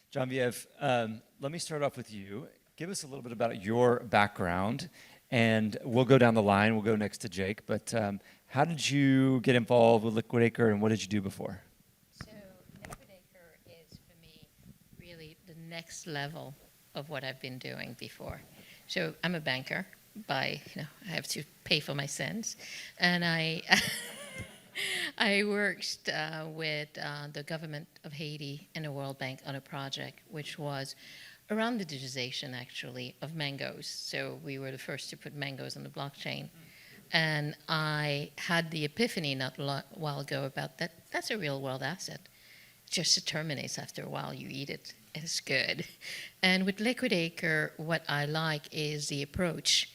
Genevieve, let me start off with you. Give us a little bit about your background, and we'll go down the line. We'll go next to Jake. But how did you get involved with Liquidacre, and what did you do before? So Liquidacre is, for me, really the next level of what I've been doing before. So I'm a banker. I have to pay for my sins, and I worked with the government of Haiti and the World Bank on a project which was around the digitization, actually, of mangoes. So we were the first to put mangoes on the blockchain. And I had the epiphany not a while ago about that. That's a real world asset. It just terminates after a while. You eat it, and it's good. And with Liquidacre, what I like is the approach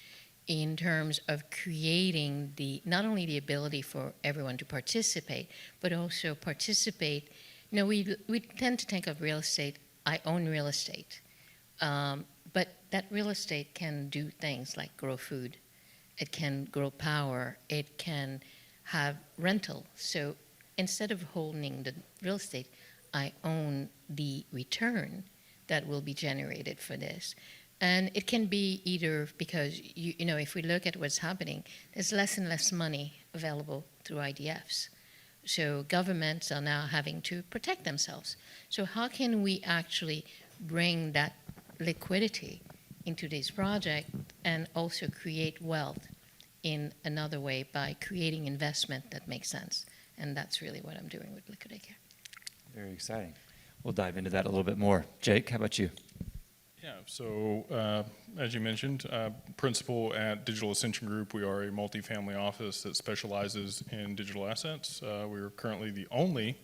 in terms of creating not only the ability for everyone to participate, but also participate. We tend to think of real estate, I own real estate. But that real estate can do things like grow food. It can grow power. It can have rental. So instead of holding the real estate, I own the return that will be generated for this. And it can be either because, if we look at what's happening, there's less and less money available through IDFs. So governments are now having to protect themselves. So how can we actually bring that liquidity into this project and also create wealth in another way by creating investment that makes sense? And that's really what I'm doing with Liquidacre. Very exciting. We'll dive into that a little bit more. Jake, how about you? Yeah, so as you mentioned, principal at Digital Ascension Group. We are a multifamily office that specializes in digital assets. We are currently the only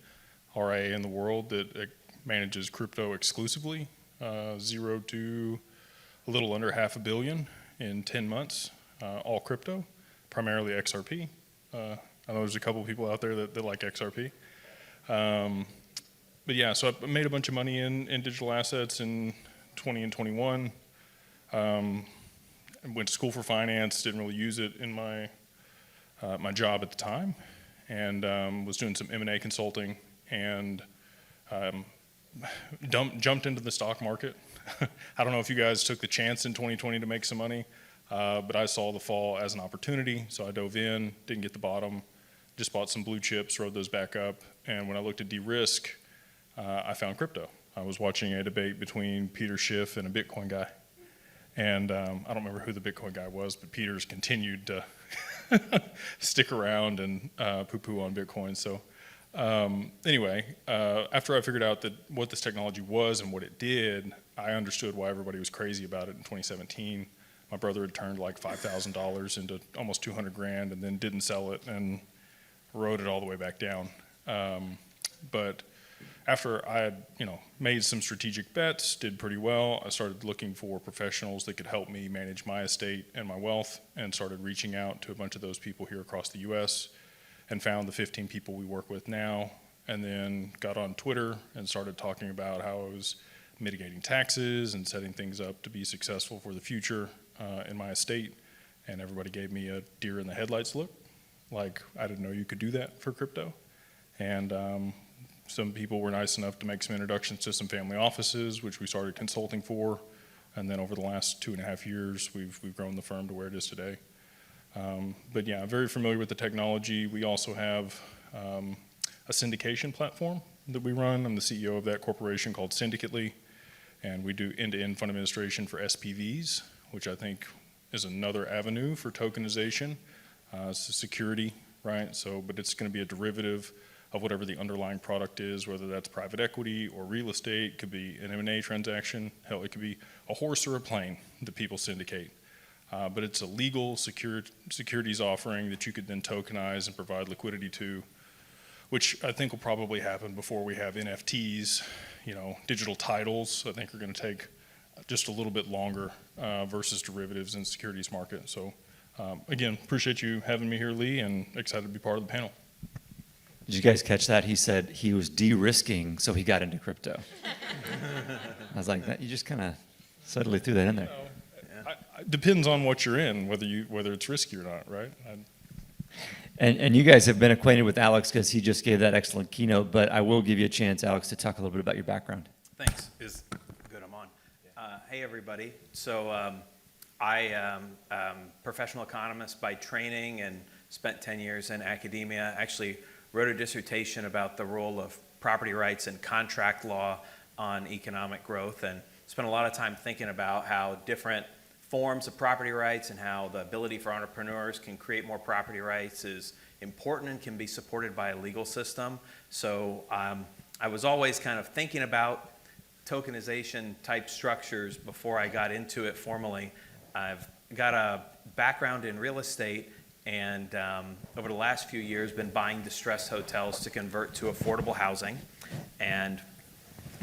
RIA in the world that manages crypto exclusively, 0 to a little under $500 million in 10 months, all crypto, primarily XRP. I know there's a couple of people out there that like XRP. But yeah, so I made a bunch of money in digital assets in 20 and 21. I went to school for finance, didn't really use it in my job at the time, and was doing some M&A consulting, and jumped into the stock market. I don't know if you guys took the chance in 2020 to make some money, but I saw the fall as an opportunity, so I dove in, didn't get the bottom, just bought some blue chips, rode those back up, and when I looked at de-risk, I found crypto. I was watching a debate between Peter Schiff and a Bitcoin guy, and I don't remember who the Bitcoin guy was, but Peter's continued to stick around and poo-poo on Bitcoin. So anyway, after I figured out what this technology was and what it did, I understood why everybody was crazy about it in 2017. My brother had turned like $5,000 into almost 200 grand and then didn't sell it and rode it all the way back down. But after I had, made some strategic bets, did pretty well, I started looking for professionals that could help me manage my estate and my wealth, and started reaching out to a bunch of those people here across the US, and found the 15 people we work with now, and then got on Twitter and started talking about how I was mitigating taxes and setting things up to be successful for the future in my estate, and everybody gave me a deer in the headlights look, like I didn't know you could do that for crypto. And some people were nice enough to make some introductions to some family offices, which we started consulting for. And then over the last 2.5 years, we've grown the firm to where it is today. But yeah, I'm very familiar with the technology. We also have a syndication platform that we run. I'm the CEO of that corporation called Syndicately. And we do end-to-end fund administration for SPVs, which I think is another avenue for tokenization. It's a security, right? But it's going to be a derivative of whatever the underlying product is, whether that's private equity or real estate, could be an M&A transaction, hell, it could be a horse or a plane that people syndicate. But it's a legal securities offering that you could then tokenize and provide liquidity to, which I think will probably happen before we have NFTs, digital titles, I think are gonna take just a little bit longer versus derivatives in the securities market. So again, appreciate you having me here, Lee, and excited to be part of the panel. Did you guys catch that? He said he was de-risking, so he got into crypto. I was like, you just kind of subtly threw that in there. Depends on what you're in, whether it's risky or not, right? And you guys have been acquainted with Alex because he just gave that excellent keynote, but I will give you a chance, Alex, to talk a little bit about your background. Thanks. Is good. I'm on. Hey, everybody. So I am professional economist by training and spent 10 years in academia. Actually wrote a dissertation about the role of property rights and contract law on economic growth, and spent a lot of time thinking about how different forms of property rights and how the ability for entrepreneurs can create more property rights is important and can be supported by a legal system. So I was always kind of thinking about tokenization type structures before I got into it formally. I've got a background in real estate, and over the last few years been buying distressed hotels to convert to affordable housing, and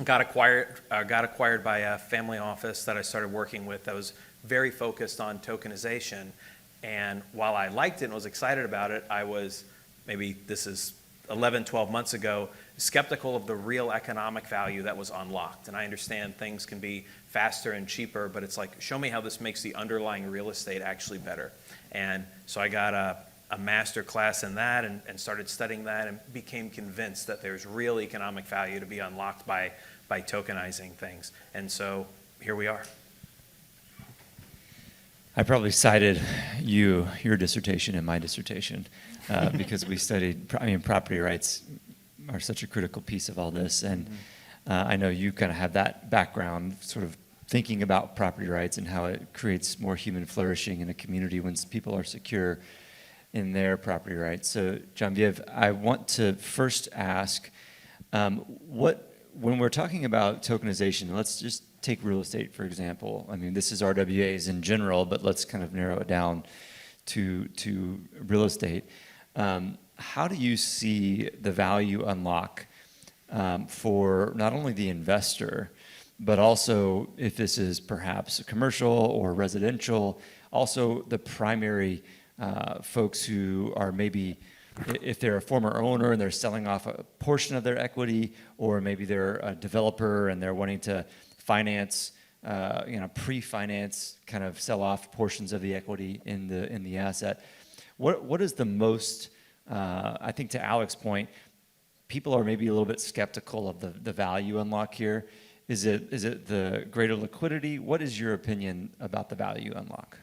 got acquired by a family office that I started working with that was very focused on tokenization. And while I liked it and was excited about it, I was, maybe this is 11, 12 months ago, skeptical of the real economic value that was unlocked. And I understand things can be faster and cheaper, but it's like, show me how this makes the underlying real estate actually better. And so I got a master class in that and started studying that and became convinced that there's real economic value to be unlocked by tokenizing things. And so here we are. I probably cited your dissertation and my dissertation because we studied, property rights are such a critical piece of all this. And I know you kind of have that background, sort of thinking about property rights and how it creates more human flourishing in a community when people are secure in their property rights. So, Genevieve, I want to first ask, when we're talking about tokenization, let's just take real estate, for example. I mean, this is RWAs in general, but let's kind of narrow it down to real estate. How do you see the value unlock for not only the investor, but also if this is perhaps commercial or residential, also the primary folks who are maybe, if they're a former owner and they're selling off a portion of their equity, or maybe they're a developer and they're wanting to finance, pre-finance, kind of sell off portions of the equity in the asset. What is the most, I think to Alex's point, people are maybe a little bit skeptical of the value unlock here. Is it the greater liquidity? What is your opinion about the value unlock?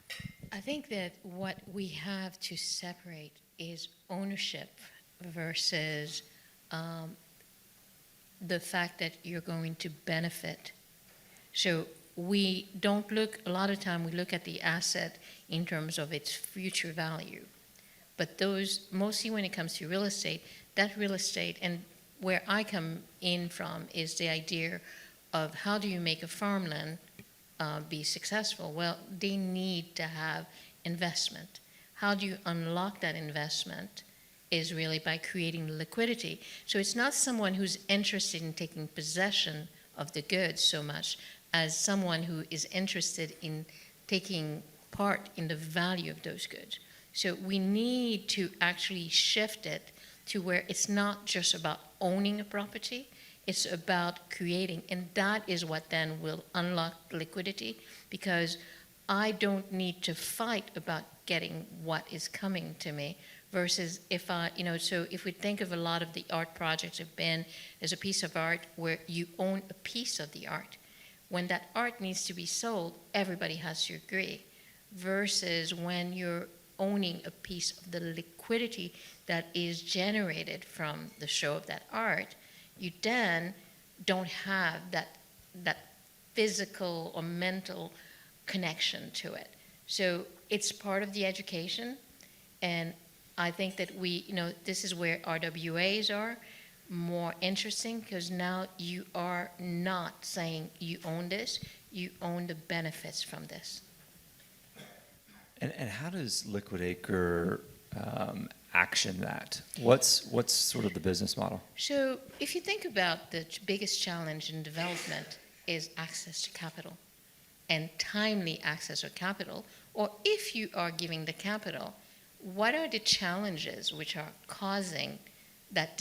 I think that what we have to separate is ownership versus the fact that you're going to benefit. So we don't look, a lot of time we look at the asset in terms of its future value. But those, mostly when it comes to real estate, that real estate, and where I come in from is the idea of how do you make a farmland be successful? Well, they need to have investment. How do you unlock that investment is really by creating liquidity. So it's not someone who's interested in taking possession of the goods so much as someone who is interested in taking part in the value of those goods. So we need to actually shift it to where it's not just about owning a property, it's about creating, and that is what then will unlock liquidity, because I don't need to fight about getting what is coming to me versus if so if we think of a lot of the art projects have been, there's a piece of art where you own a piece of the art. When that art needs to be sold, everybody has to agree, versus when you're owning a piece of the liquidity that is generated from the show of that art, you then don't have that physical or mental connection to it. So it's part of the education, and I think that this is where RWAs are more interesting, because now you are not saying you own this, you own the benefits from this. And how does Liquidacre action that? What's sort of the business model? So if you think about the biggest challenge in development is access to capital and timely access to capital, or if you are giving the capital, what are the challenges which are causing that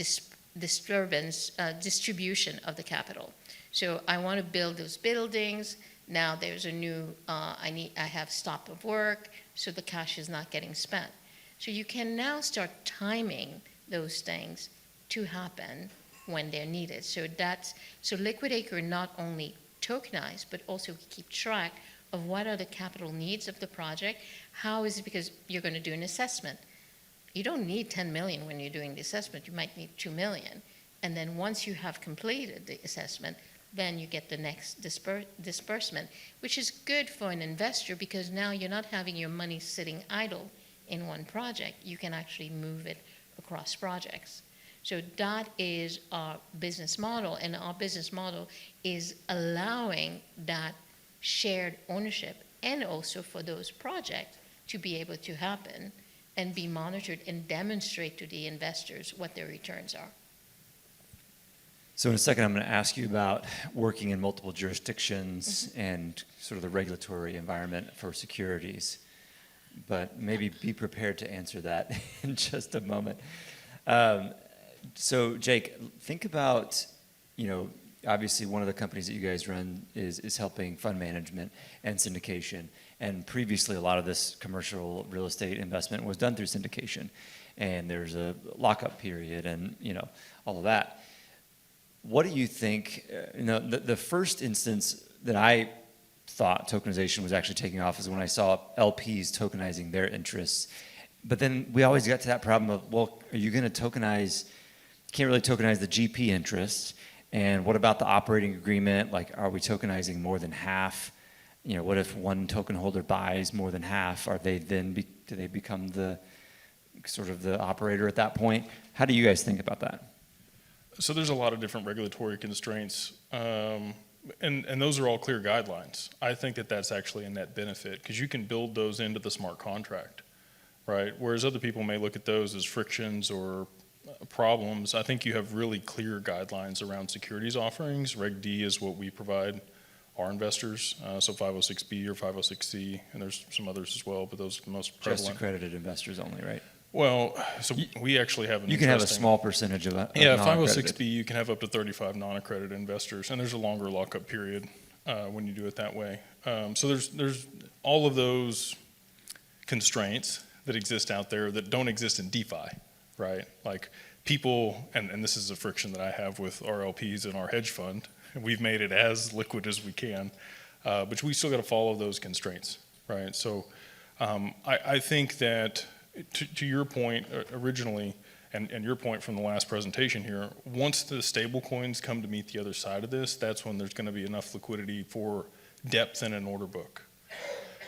distribution of the capital? So I want to build those buildings. Now there's a new, I have stop of work, so the cash is not getting spent. So you can now start timing those things to happen when they're needed. So Liquidacre not only tokenized, but also keep track of what are the capital needs of the project. How is it, because you're going to do an assessment. You don't need 10 million when you're doing the assessment, you might need 2 million. And then once you have completed the assessment, then you get the next disbursement, which is good for an investor because now you're not having your money sitting idle in one project. You can actually move it across projects. So that is our business model, and our business model is allowing that shared ownership and also for those projects to be able to happen and be monitored and demonstrate to the investors what their returns are. So in a second, I'm going to ask you about working in multiple jurisdictions and sort of the regulatory environment for securities. But maybe be prepared to answer that in just a moment. So Jake, think about, obviously one of the companies that you guys run is helping fund management and syndication. And previously, a lot of this commercial real estate investment was done through syndication. And there's a lockup period and, all of that. What do you think, the first instance that I thought tokenization was actually taking off is when I saw LPs tokenizing their interests. But then we always got to that problem of, well, are you going to tokenize, can't really tokenize the GP interest. And what about the operating agreement? Like, are we tokenizing more than half? What if one token holder buys more than half? Are they then, do they become the sort of the operator at that point? How do you guys think about that? So there's a lot of different regulatory constraints, and those are all clear guidelines. I think that that's actually a net benefit because you can build those into the smart contract, right? Whereas other people may look at those as frictions or problems. I think you have really clear guidelines around securities offerings. Reg D is what we provide our investors, so 506B or 506C, and there's some others as well, but those are the most prevalent. Just accredited investors only, right? Well, so we actually have an You can have a small percentage of that. Yeah, 506B, you can have up to 35 non-accredited investors, and there's a longer lockup period when you do it that way. So there's all of those constraints that exist out there that don't exist in DeFi, right? Like people, and this is a friction that I have with our LPs and our hedge fund, and we've made it as liquid as we can, but we still got to follow those constraints, right? So I think that to your point originally, and your point from the last presentation here, once the stable coins come to meet the other side of this, that's when there's going to be enough liquidity for depth in an order book.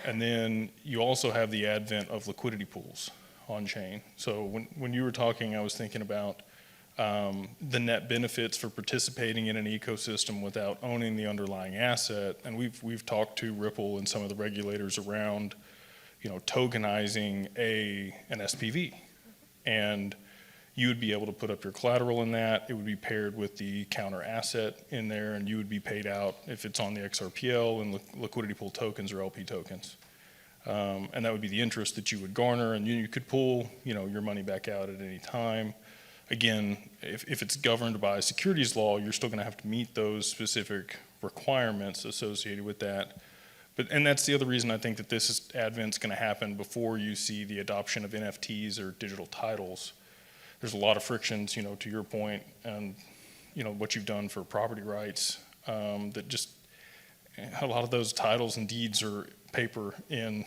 And then you also have the advent of liquidity pools on chain. So when you were talking, I was thinking about the net benefits for participating in an ecosystem without owning the underlying asset. And we've talked to Ripple and some of the regulators around tokenizing an SPV, and you would be able to put up your collateral in that. It would be paired with the counter asset in there, and you would be paid out if it's on the XRPL and liquidity pool tokens or LP tokens. And that would be the interest that you would garner, and you could pull your money back out at any time. Again, if it's governed by securities law, you're still going to have to meet those specific requirements associated with that. And that's the other reason I think that this advent's going to happen before you see the adoption of NFTs or digital titles. There's a lot of frictions, to your point, and what you've done for property rights. That just a lot of those titles and deeds are paper in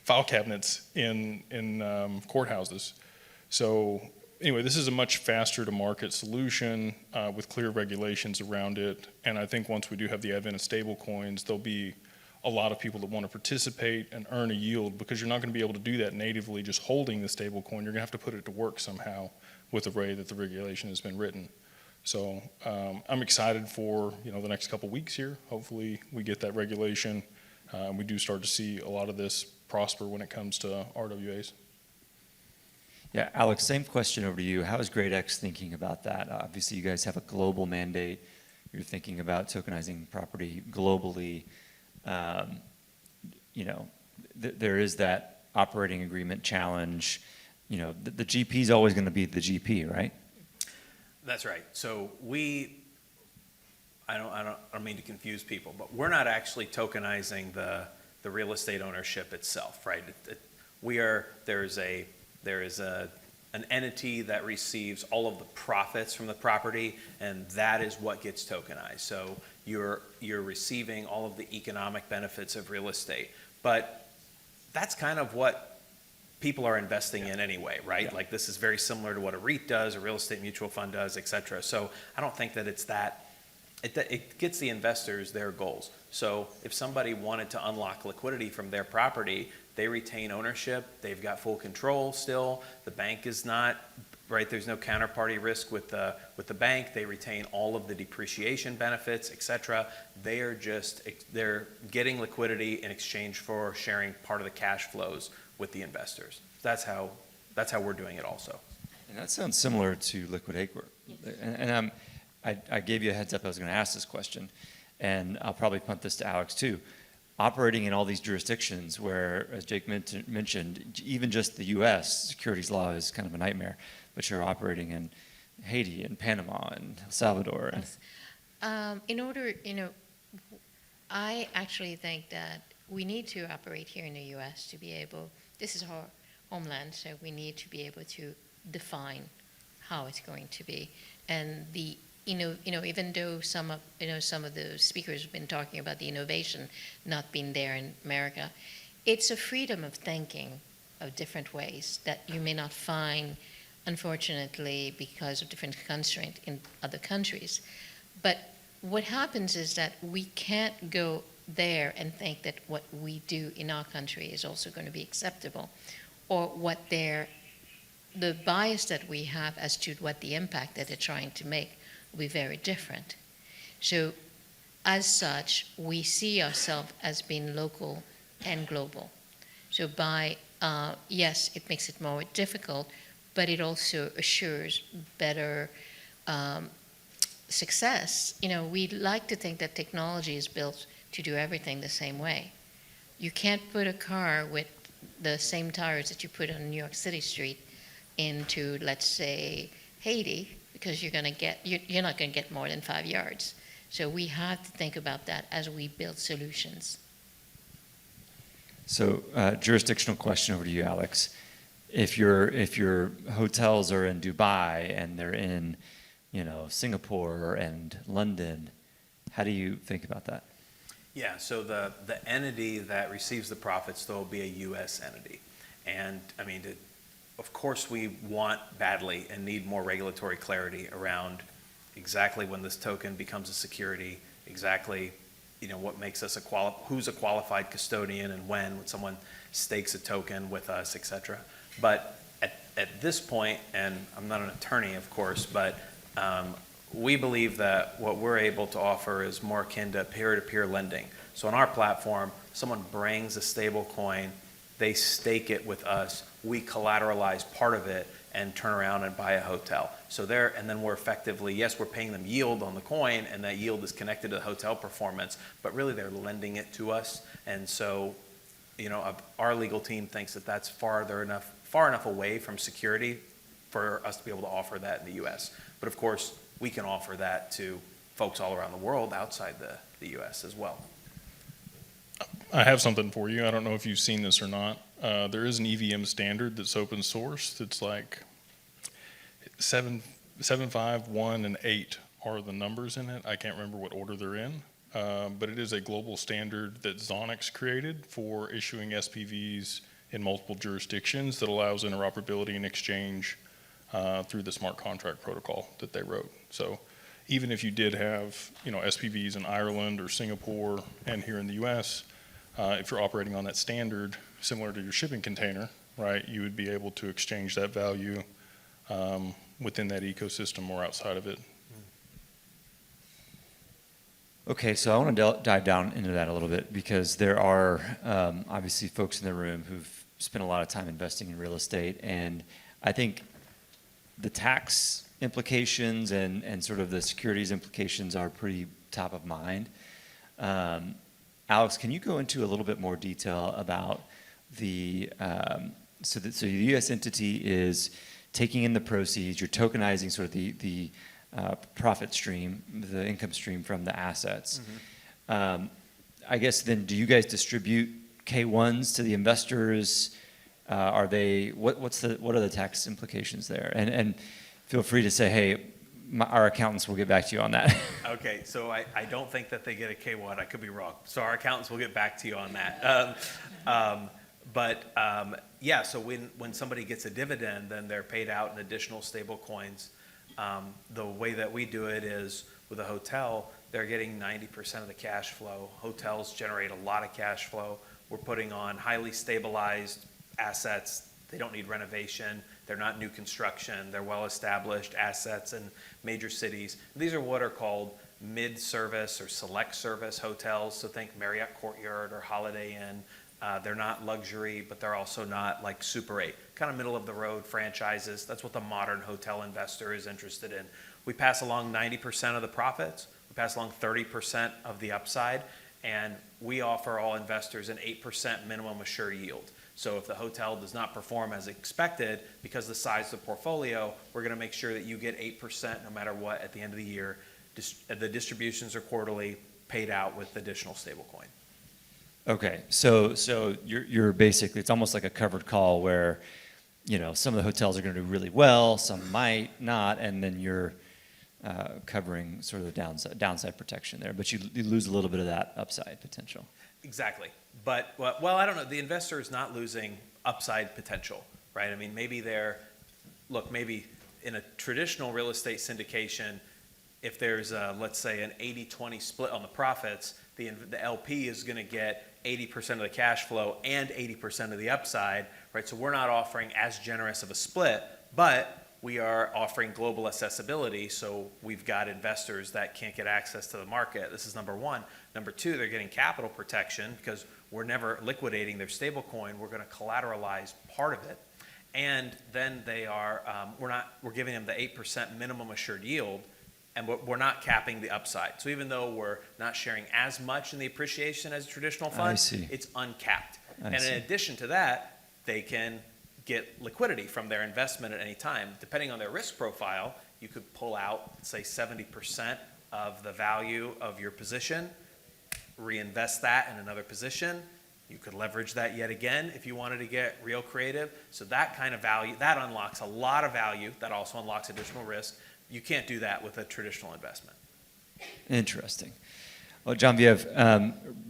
file cabinets in courthouses. So anyway, this is a much faster to market solution with clear regulations around it. And I think once we do have the advent of stable coins, there'll be a lot of people that want to participate and earn a yield, because you're not going to be able to do that natively just holding the stable coin. You're going to have to put it to work somehow with the way that the regulation has been written. So I'm excited for the next couple weeks here. Hopefully we get that regulation. We do start to see a lot of this prosper when it comes to RWAs. Yeah, Alex, same question over to you. How is GradeX thinking about that? Obviously, you guys have a global mandate. You're thinking about tokenizing property globally. There is that operating agreement challenge. The GP is always going to be the GP, right? That's right. So I don't mean to confuse people, but we're not actually tokenizing the real estate ownership itself, right? There is a an entity that receives all of the profits from the property, and that is what gets tokenized. So you're receiving all of the economic benefits of real estate. But that's kind of what people are investing in anyway, right? Yeah. Like this is very similar to what a REIT does, a real estate mutual fund does, et cetera. So I don't think that it's that, it gets the investors their goals. So if somebody wanted to unlock liquidity from their property, they retain ownership, they've got full control still, the bank is not, right, there's no counterparty risk with the bank, they retain all of the depreciation benefits, et cetera. They're getting liquidity in exchange for sharing part of the cash flows with the investors. That's how we're doing it also. And that sounds similar to Liquid Acre. And I gave you a heads up I was going to ask this question, and I'll probably punt this to Alex too. Operating in all these jurisdictions where, as Jake mentioned, even just the U.S. securities law is kind of a nightmare, but you're operating in Haiti and Panama and El Salvador. Yes. I actually think that we need to operate here in the U.S. to be able, this is our homeland, so we need to be able to define how it's going to be. And even though some of the speakers have been talking about the innovation not being there in America, it's a freedom of thinking of different ways that you may not find, unfortunately, because of different constraints in other countries. But what happens is that we can't go there and think that what we do in our country is also going to be acceptable, or the bias that we have as to what the impact that they're trying to make will be very different. So as such, we see ourselves as being local and global. So yes, it makes it more difficult, but it also assures better success. We like to think that technology is built to do everything the same way. You can't put a car with the same tires that you put on New York City street into, let's say, Haiti, because you're not going to get more than 5 yards. So we have to think about that as we build solutions. So jurisdictional question over to you, Alex. If your hotels are in Dubai and they're in, Singapore and London, how do you think about that? Yeah, so the entity that receives the profits, though, will be a U.S. entity. And, of course, we want badly and need more regulatory clarity around exactly when this token becomes a security, exactly, what makes us who's a qualified custodian and when someone stakes a token with us, et cetera. But at this point, and I'm not an attorney, of course, but we believe that what we're able to offer is more akin to peer-to-peer lending. So on our platform, someone brings a stable coin, they stake it with us, we collateralize part of it and turn around and buy a hotel. And then we're effectively, yes, we're paying them yield on the coin, and that yield is connected to the hotel performance, but really they're lending it to us. And so, our legal team thinks that that's far enough away from security for us to be able to offer that in the U.S. But of course, we can offer that to folks all around the world outside the U.S. as well. I have something for you. I don't know if you've seen this or not. There is an EVM standard that's open source. That's like 7, 5, 1, and 8 are the numbers in it. I can't remember what order they're in, but it is a global standard that Zonix created for issuing SPVs in multiple jurisdictions that allows interoperability and exchange through the smart contract protocol that they wrote. So even if you did have, SPVs in Ireland or Singapore and here in the U.S., if you're operating on that standard, similar to your shipping container, right, you would be able to exchange that value within that ecosystem or outside of it. Okay, so I want to dive down into that a little bit because there are obviously folks in the room who've spent a lot of time investing in real estate, and I think the tax implications and sort of the securities implications are pretty top of mind. Alex, can you go into a little bit more detail about so the U.S. entity is taking in the proceeds, you're tokenizing sort of the profit stream, the income stream from the assets. Mm-hmm. I guess then do you guys distribute K1s to the investors Are they, what are the tax implications there? And feel free to say, hey, our accountants will get back to you on that. Okay, so I don't think that they get a K1. I could be wrong. So our accountants will get back to you on that. Yeah, so when somebody gets a dividend, then they're paid out in additional stable coins. The way that we do it is with a hotel, they're getting 90% of the cash flow. Hotels generate a lot of cash flow. We're putting on highly stabilized assets. They don't need renovation. They're not new construction. They're well-established assets in major cities. These are what are called mid-service or select service hotels. So think Marriott Courtyard or Holiday Inn. They're not luxury, but they're also not like Super 8, kind of middle of the road franchises. That's what the modern hotel investor is interested in. We pass along 90% of the profits. We pass along 30% of the upside. And we offer all investors an 8% minimum assured yield. So if the hotel does not perform as expected because of the size of the portfolio, we're going to make sure that you get 8% no matter what at the end of the year. The distributions are quarterly, paid out with additional stablecoin. Okay, so you're basically, it's almost like a covered call where, you know, some of the hotels are going to do really well, some might not, and then you're covering sort of the downside protection there, but you lose a little bit of that upside potential. Exactly. But, well, I don't know. The investor is not losing upside potential, right? I mean, maybe maybe in a traditional real estate syndication, if there's let's say an 80-20 split on the profits, the LP is going to get 80% of the cash flow and 80% of the upside, right? So we're not offering as generous of a split, but we are offering global accessibility, so we've got investors that can't get access to the market. This is number one. Number two, they're getting capital protection because we're never liquidating their stablecoin. We're going to collateralize part of it. And then they are, we're giving them the 8% minimum assured yield, and we're not capping the upside. So even though we're not sharing as much in the appreciation as a traditional fund, it's uncapped. And in addition to that, they can get liquidity from their investment at any time. Depending on their risk profile, you could pull out, say, 70% of the value of your position, reinvest that in another position. You could leverage that yet again if you wanted to get real creative. So that kind of value, that unlocks a lot of value. That also unlocks additional risk. You can't do that with a traditional investment. Interesting. Well, John Viev,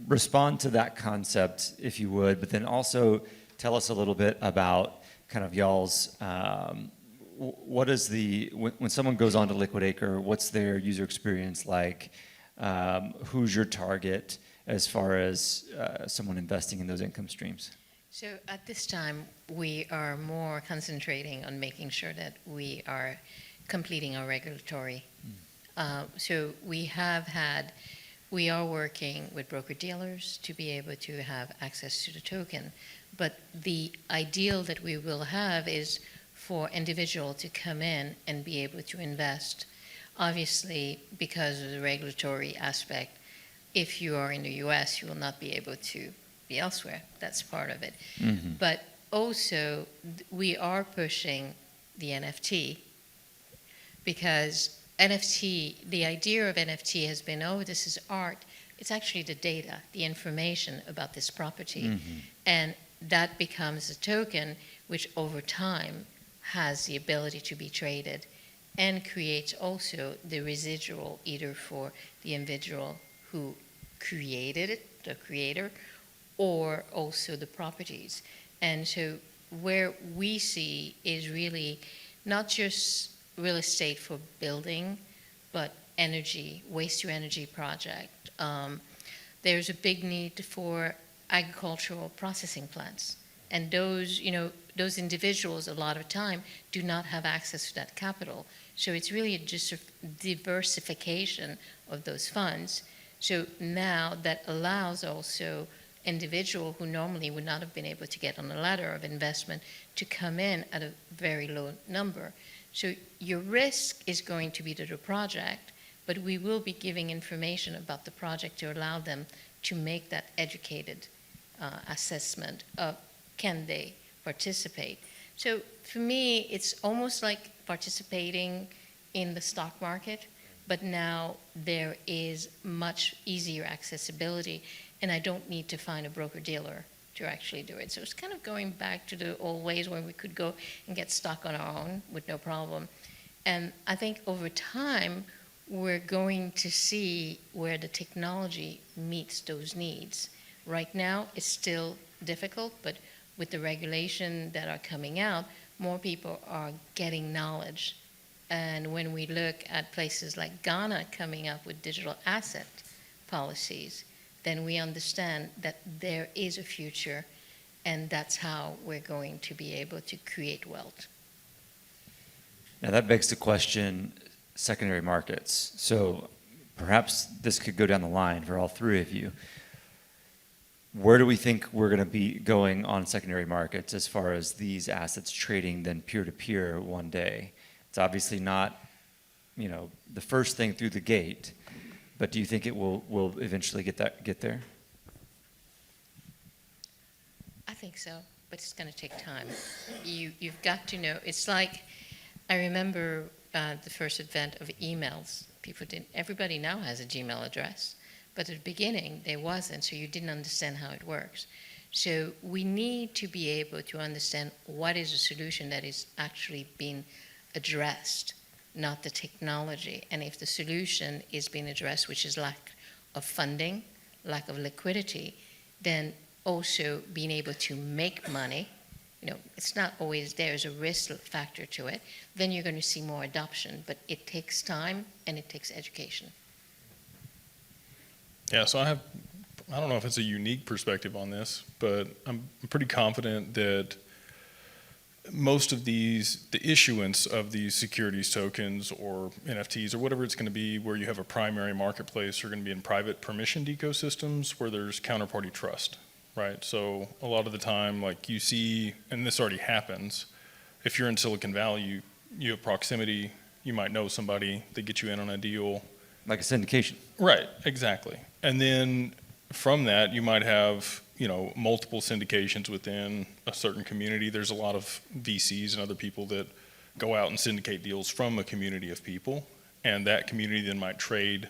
respond to that concept if you would, but then also tell us a little bit about kind of y'all's, what is when someone goes on to Liquidacre, what's their user experience like? Who's your target as far as someone investing in those income streams? So at this time, we are more concentrating on making sure that we are completing our regulatory. So we are working with broker-dealers to be able to have access to the token. But the ideal that we will have is for individual to come in and be able to invest. Obviously, because of the regulatory aspect, if you are in the US, you will not be able to be elsewhere. That's part of it. Mm-hmm. But also, we are pushing the NFT because NFT, the idea of NFT has been, oh, this is art. It's actually the data, the information about this property. Mm-hmm. And that becomes a token which over time has the ability to be traded and creates also the residual either for the individual who created it, the creator, or also the properties. And so where we see is really not just real estate for building, but energy, waste to energy project. There's a big need for agricultural processing plants. And those individuals a lot of time do not have access to that capital. So it's really just a diversification of those funds. So now that allows also individual who normally would not have been able to get on the ladder of investment to come in at a very low number. So your risk is going to be to the project, but we will be giving information about the project to allow them to make that educated assessment of can they participate. So for me, it's almost like participating in the stock market, but now there is much easier accessibility, and I don't need to find a broker-dealer to actually do it. So it's kind of going back to the old ways where we could go and get stuck on our own with no problem. And I think over time, we're going to see where the technology meets those needs. Right now, it's still difficult, but with the regulation that are coming out, more people are getting knowledge. And when we look at places like Ghana coming up with digital asset policies, then we understand that there is a future, and that's how we're going to be able to create wealth. Now that begs the question, secondary markets. So perhaps this could go down the line for all three of you. Where do we think we're going to be going on secondary markets as far as these assets trading then peer-to-peer one day? It's obviously not, the first thing through the gate, but do you think it will eventually get there? I think so, but it's going to take time. You've got to know. It's like, I remember the first advent of emails. Everybody now has a Gmail address, but at the beginning there wasn't, so you didn't understand how it works. So we need to be able to understand what is a solution that is actually being addressed, not the technology. And if the solution is being addressed, which is lack of funding, lack of liquidity, then also being able to make money, it's not always there's a risk factor to it, then you're going to see more adoption. But it takes time and it takes education. Yeah, so I don't know if it's a unique perspective on this, but I'm pretty confident that most of the issuance of these securities tokens or NFTs or whatever it's going to be, where you have a primary marketplace, are going to be in private permissioned ecosystems where there's counterparty trust, right? So a lot of the time, like you see, and this already happens, if you're in Silicon Valley, you have proximity, you might know somebody, they get you in on a deal. Like a syndication. Right, exactly. And then from that, you might have, multiple syndications within a certain community. There's a lot of VCs and other people that go out and syndicate deals from a community of people, and that community then might trade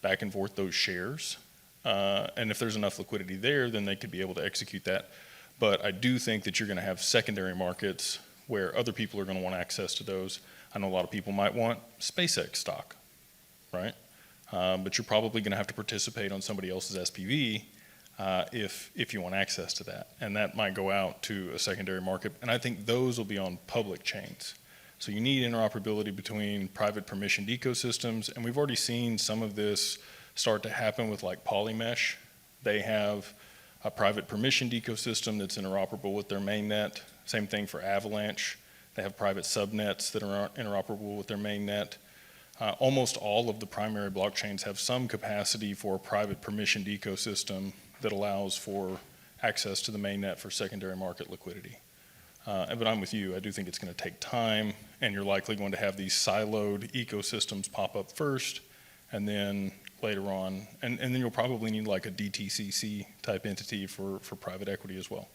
back and forth those shares. And if there's enough liquidity there, then they could be able to execute that. But I do think that you're going to have secondary markets where other people are going to want access to those. I know a lot of people might want SpaceX stock, right? But you're probably going to have to participate on somebody else's SPV if you want access to that. And that might go out to a secondary market. And I think those will be on public chains. So you need interoperability between private permissioned ecosystems. And we've already seen some of this start to happen with like Polymesh. They have a private permissioned ecosystem that's interoperable with their mainnet. Same thing for Avalanche. They have private subnets that are interoperable with their mainnet. Almost all of the primary blockchains have some capacity for a private permissioned ecosystem that allows for access to the mainnet for secondary market liquidity. But I'm with you. I do think it's going to take time, and you're likely going to have these siloed ecosystems pop up first, and then later on, and then you'll probably need like a DTCC type entity for private equity as well.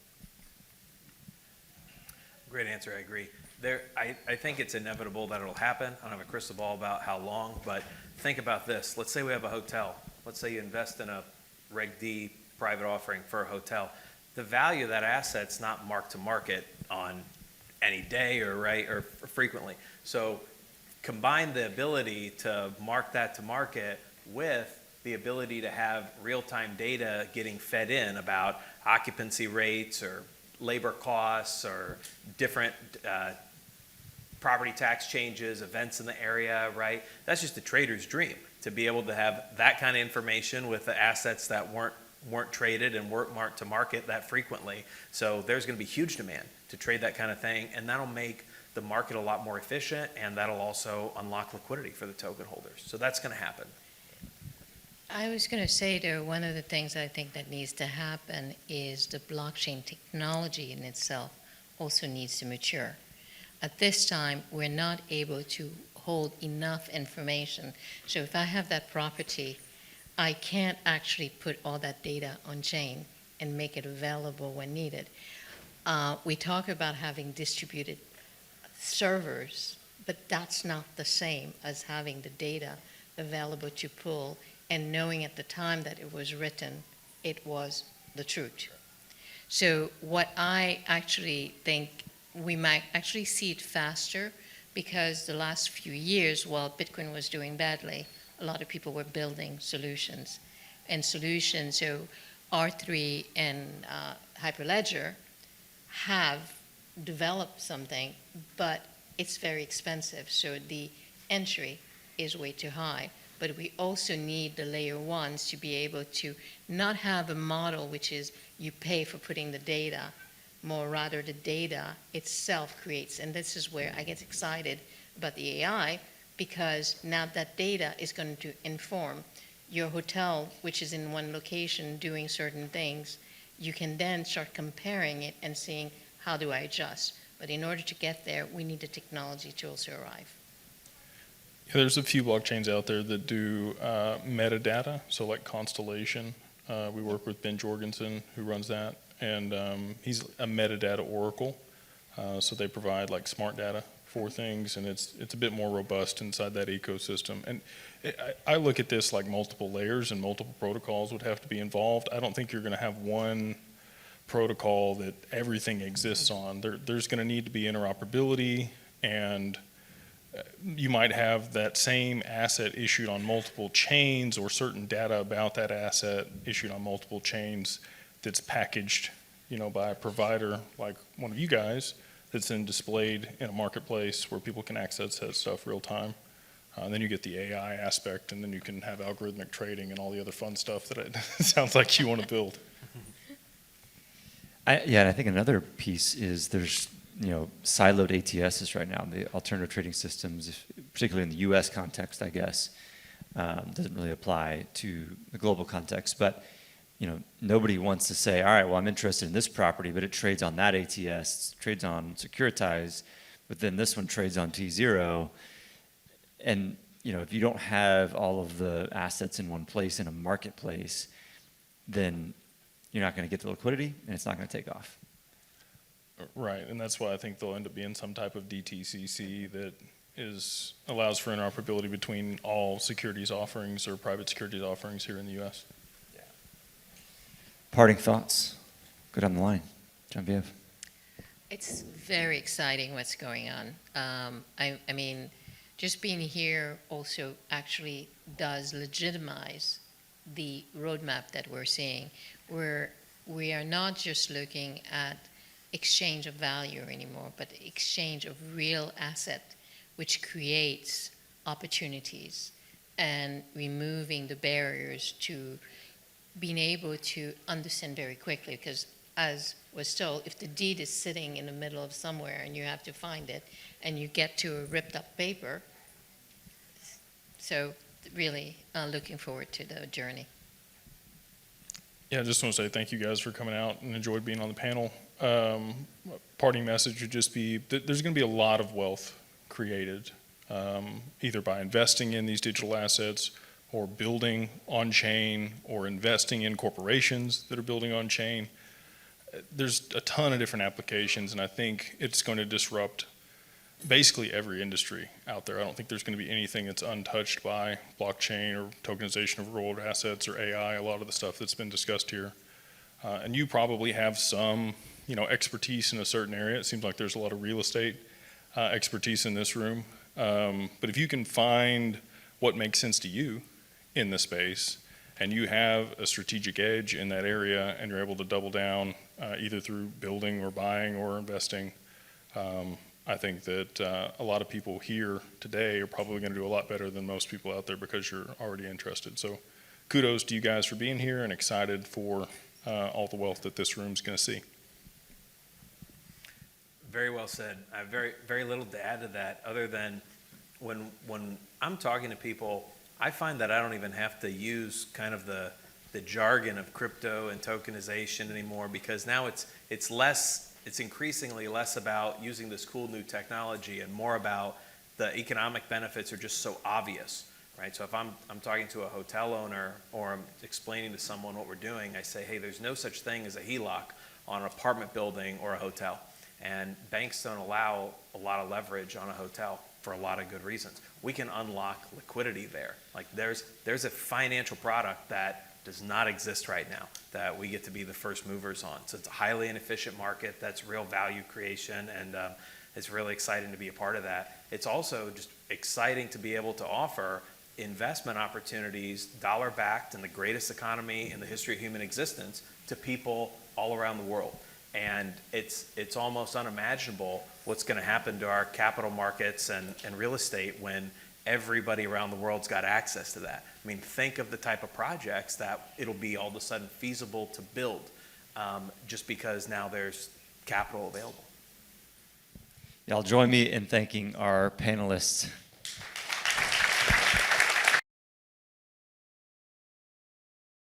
Great answer, I agree. I think it's inevitable that it'll happen. I don't have a crystal ball about how long, but think about this. Let's say we have a hotel. Let's say you invest in a Reg D private offering for a hotel. The value of that asset's not marked to market on any day or frequently. So combine the ability to mark that to market with the ability to have real-time data getting fed in about occupancy rates or labor costs or different property tax changes, events in the area, right? That's just a trader's dream, to be able to have that kind of information with the assets that weren't traded and weren't marked to market that frequently. So there's going to be huge demand to trade that kind of thing, and that'll make the market a lot more efficient, and that'll also unlock liquidity for the token holders. So that's going to happen. I was going to say, though, one of the things I think that needs to happen is the blockchain technology in itself also needs to mature. At this time, we're not able to hold enough information. So if I have that property, I can't actually put all that data on chain and make it available when needed. We talk about having distributed servers, but that's not the same as having the data available to pull and knowing at the time that it was written, it was the truth. So what I actually think we might actually see it faster, because the last few years, while Bitcoin was doing badly, a lot of people were building solutions. And solutions, so R3 and Hyperledger have developed something, but it's very expensive. So the entry is way too high. But we also need the layer ones to be able to not have a model which is you pay for putting the data, more rather the data itself creates. And this is where I get excited about the AI, because now that data is going to inform your hotel, which is in one location doing certain things. You can then start comparing it and seeing, how do I adjust? But in order to get there, we need the technology to also arrive. Yeah, there's a few blockchains out there that do metadata, so like Constellation. We work with Ben Jorgensen, who runs that, and he's a metadata oracle. So they provide like smart data for things, and it's a bit more robust inside that ecosystem. And I look at this like multiple layers and multiple protocols would have to be involved. I don't think you're going to have one protocol that everything exists on. There's going to need to be interoperability, and you might have that same asset issued on multiple chains, or certain data about that asset issued on multiple chains that's packaged, by a provider like one of you guys, that's then displayed in a marketplace where people can access that stuff real time. And then you get the AI aspect, and then you can have algorithmic trading and all the other fun stuff that it sounds like you want to build. And I think another piece is there's siloed ATSs right now. The alternative trading systems, particularly in the U.S. context, I guess, doesn't really apply to the global context. But nobody wants to say, all right, well, I'm interested in this property, but it trades on that ATS, trades on Securitize, but then this one trades on T0. And if you don't have all of the assets in one place in a marketplace, then you're not going to get the liquidity, and it's not going to take off. Right, and that's why I think there'll end up being some type of DTCC that allows for interoperability between all securities offerings or private securities offerings here in the U.S. Yeah. Parting thoughts? Go down the line. Genevieve. It's very exciting what's going on. I mean, just being here also actually does legitimize the roadmap that we're seeing, where we are not just looking at exchange of value anymore, but exchange of real asset, which creates opportunities, and removing the barriers to being able to understand very quickly. Because as was told, if the deed is sitting in the middle of somewhere and you have to find it, and you get to a ripped up paper, so really looking forward to the journey. Yeah, I just want to say thank you guys for coming out and enjoyed being on the panel. Parting message would just be that there's going to be a lot of wealth created, either by investing in these digital assets, or building on-chain, or investing in corporations that are building on-chain. There's a ton of different applications, and I think it's going to disrupt basically every industry out there. I don't think there's going to be anything that's untouched by blockchain or tokenization of real-world assets or AI, a lot of the stuff that's been discussed here. And you probably have some expertise in a certain area. It seems like there's a lot of real estate expertise in this room. But if you can find what makes sense to you in the space, and you have a strategic edge in that area, and you're able to double down either through building or buying or investing, I think that a lot of people here today are probably going to do a lot better than most people out there because you're already interested. So kudos to you guys for being here, and excited for all the wealth that this room's going to see. Very well said. I have very little to add to that, other than when I'm talking to people, I find that I don't even have to use kind of the jargon of crypto and tokenization anymore, because now it's increasingly less about using this cool new technology and more about the economic benefits are just so obvious, right? So if I'm talking to a hotel owner, or I'm explaining to someone what we're doing, I say, hey, there's no such thing as a HELOC on an apartment building or a hotel. And banks don't allow a lot of leverage on a hotel for a lot of good reasons. We can unlock liquidity there. Like there's a financial product that does not exist right now that we get to be the first movers on. So it's a highly inefficient market that's real value creation, and it's really exciting to be a part of that. It's also just exciting to be able to offer investment opportunities, dollar-backed in the greatest economy in the history of human existence, to people all around the world. And it's almost unimaginable what's going to happen to our capital markets and real estate when everybody around the world's got access to that. I mean, think of the type of projects that it'll be all of a sudden feasible to build just because now there's capital available. Y'all join me in thanking our panelists.